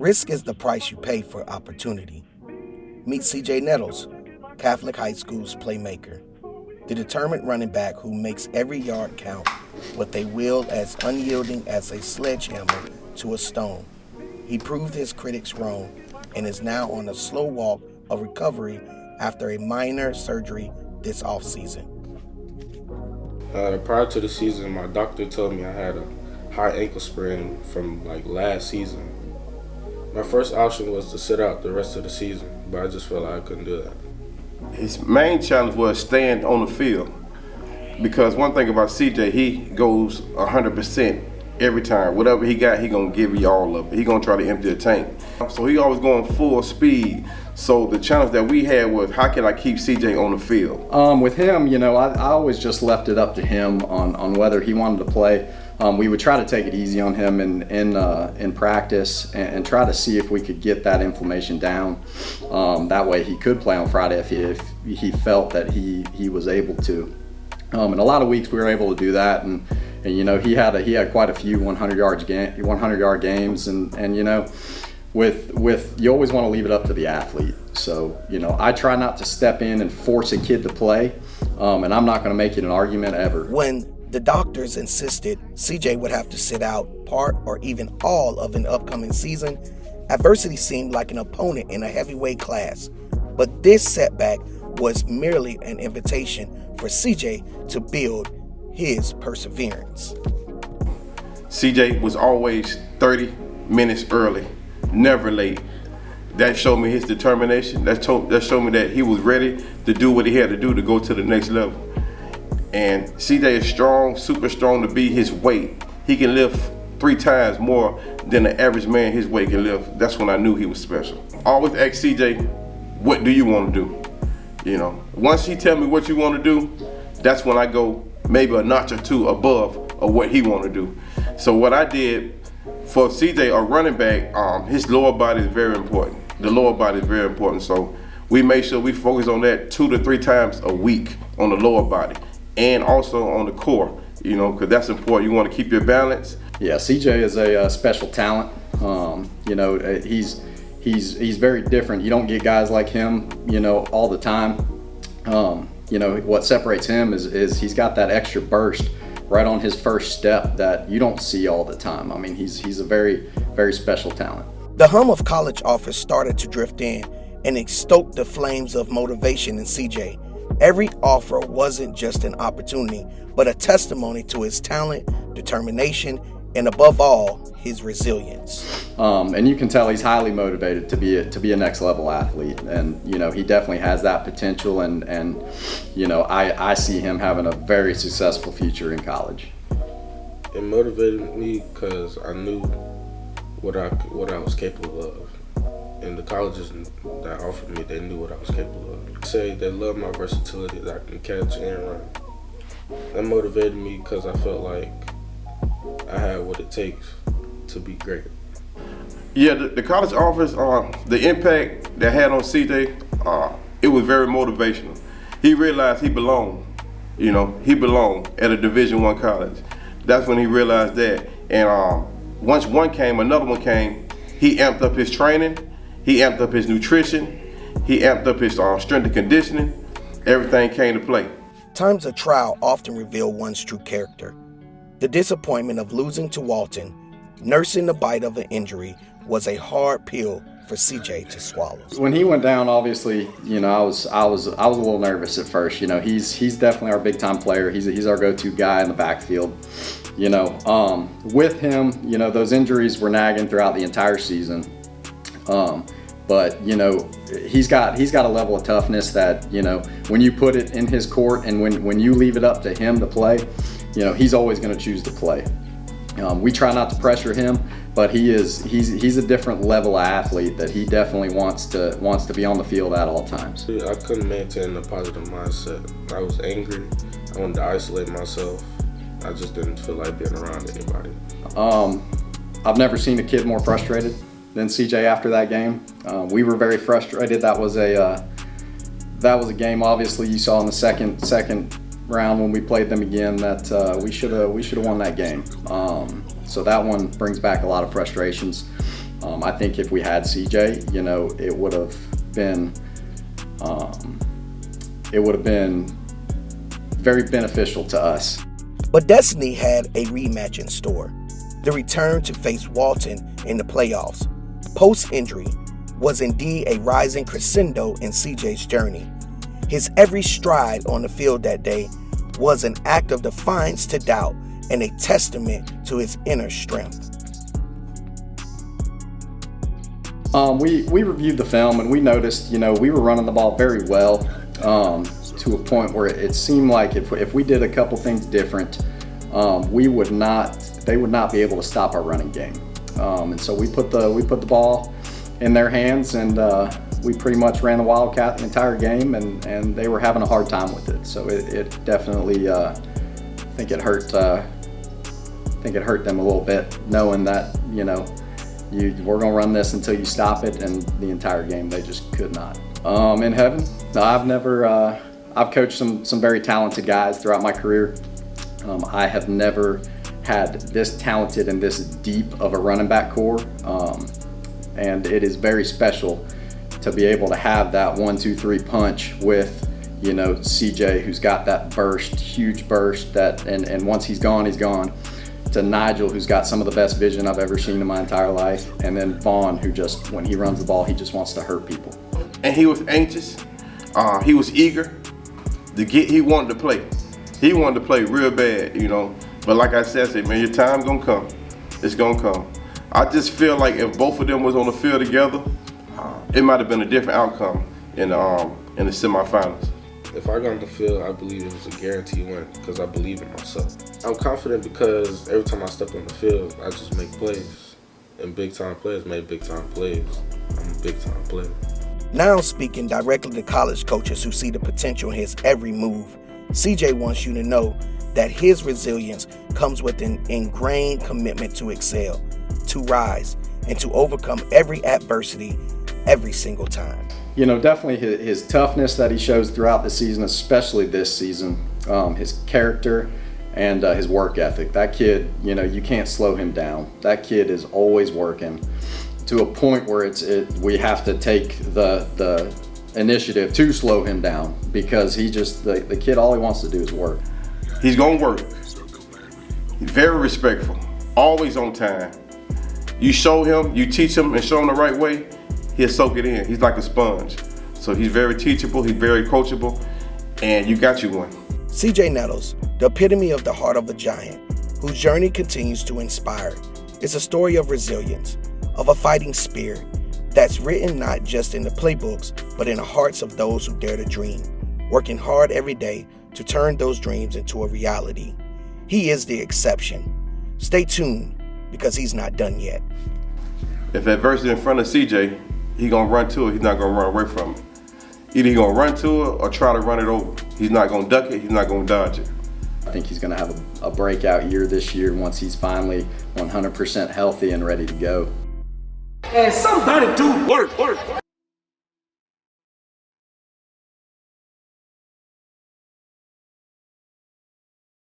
Risk is the price you pay for opportunity. Meet CJ Nettles, Catholic High School's playmaker, the determined running back who makes every yard count with a will as unyielding as a sledgehammer to a stone. He proved his critics wrong and is now on a slow walk of recovery after a minor surgery this offseason. Prior to the season, my doctor told me I had a high ankle sprain from last season. My first option was to sit out the rest of the season, but I just felt like I couldn't do that. His main challenge was staying on the field, because one thing about CJ, he goes 100% every time. Whatever he got, he gonna give you all of it. He gonna try to empty the tank. So he always going full speed. So the challenge that we had was, how can I keep CJ on the field? With him, I always just left it up to him on whether he wanted to play. We would try to take it easy on him in practice and try to see if we could get that inflammation down. That way he could play on Friday if he felt that he was able to. In a lot of weeks we were able to do that, and he had quite a few 100-yard games, and with you always want to leave it up to the athlete. So I try not to step in and force a kid to play, and I'm not going to make it an argument ever. When the doctors insisted CJ would have to sit out part or even all of an upcoming season, adversity seemed like an opponent in a heavyweight class. But this setback was merely an invitation for CJ to build his perseverance. CJ was always 30 minutes early, never late. That showed me his determination. That showed me that he was ready to do what he had to do to go to the next level. And CJ is strong, super strong to be his weight. He can lift 3 times more than the average man his weight can lift. That's when I knew he was special. I always ask CJ, what do you want to do? Once he tell me what you want to do, that's when I go maybe a notch or two above of what he want to do. So what I did for CJ, a running back, his lower body is very important. The lower body is very important. So we make sure we focus on that 2 to 3 times a week on the lower body. And also on the core, because that's important. You want to keep your balance. Yeah, CJ is a special talent. He's very different. You don't get guys like him, all the time. What separates him is he's got that extra burst right on his first step that you don't see all the time. I mean, he's a very, very special talent. The hum of college offers started to drift in, and it stoked the flames of motivation in CJ. Every offer wasn't just an opportunity, but a testimony to his talent, determination, and above all, his resilience. And you can tell he's highly motivated to be a next level athlete, and he definitely has that potential, and I see him having a very successful future in college. It motivated me because I knew what I was capable of. And the colleges that offered me, they knew what I was capable of. They love my versatility, that I can catch and run. That motivated me because I felt like I had what it takes to be great. Yeah, the college offers, the impact that had on CJ, it was very motivational. He realized he belonged. He belonged at a Division I college. That's when he realized that. And once one came, another one came. He amped up his training. He amped up his nutrition. He amped up his strength and conditioning. Everything came to play. Times of trial often reveal one's true character. The disappointment of losing to Walton, nursing the bite of an injury, was a hard pill for CJ to swallow. When he went down, obviously, I was a little nervous at first. He's definitely our big time player. He's our go-to guy in the backfield. With him, those injuries were nagging throughout the entire season. But he's got a level of toughness that when you put it in his court and when you leave it up to him to play, he's always going to choose to play. We try not to pressure him, but he's a different level of athlete that he definitely wants to be on the field at all times. I couldn't maintain a positive mindset. I was angry. I wanted to isolate myself. I just didn't feel like being around anybody. I've never seen a kid more frustrated than CJ after that game. We were very frustrated. That was a game, obviously, you saw in the second round when we played them again that we should have won that game. So that one brings back a lot of frustrations. I think if we had CJ, you know, it would have been very beneficial to us. But destiny had a rematch in store. The return to face Walton in the playoffs, post-injury, was indeed a rising crescendo in CJ's journey. His every stride on the field that day was an act of defiance to doubt and a testament to his inner strength. We reviewed the film and we noticed, you know, we were running the ball very well to a point where it seemed like if we did a couple things different, they would not be able to stop our running game. And so we put the ball in their hands, and we pretty much ran the Wildcat the entire game, and they were having a hard time with it. So it definitely, I think it hurt them a little bit, knowing that, you know, we're gonna run this until you stop it, and the entire game they just could not. In heaven, I've coached some very talented guys throughout my career. I have never had this talented and this deep of a running back core, and it is very special to be able to have that 1-2-3 punch with, you know, CJ, who's got that burst, huge burst, and once he's gone, he's gone. To Nigel, who's got some of the best vision I've ever seen in my entire life, and then Vaughn, who just, when he runs the ball, he just wants to hurt people. And he was anxious. He was eager to get. He wanted to play. He wanted to play real bad, you know. But like I said, man, your time's gonna come. It's gonna come. I just feel like if both of them was on the field together, it might have been a different outcome in the semifinals. If I got on the field, I believe it was a guaranteed win because I believe in myself. I'm confident because every time I step on the field, I just make plays. And big-time players make big-time plays. I'm a big-time player. Now speaking directly to college coaches who see the potential in his every move, CJ wants you to know that his resilience comes with an ingrained commitment to excel, to rise, and to overcome every adversity every single time. You know, definitely his toughness that he shows throughout the season, especially this season, his character and his work ethic. That kid, you know, you can't slow him down. That kid is always working to a point where we have to take the initiative to slow him down, because the kid, all he wants to do is work. He's gonna work. He's very respectful, always on time. You show him, you teach him and show him the right way, he'll soak it in. He's like a sponge. So he's very teachable, he's very coachable, and you got you one. CJ Nettles, the epitome of the heart of a giant, whose journey continues to inspire. It's a story of resilience, of a fighting spirit that's written not just in the playbooks, but in the hearts of those who dare to dream, working hard every day to turn those dreams into a reality. He is the exception. Stay tuned, because he's not done yet. If adversity in front of CJ, he's gonna run to it, he's not gonna run away from it. Either he's gonna run to it or try to run it over. He's not gonna duck it, he's not gonna dodge it. I think he's gonna have a breakout year this year once he's finally 100% healthy and ready to go. And somebody do work.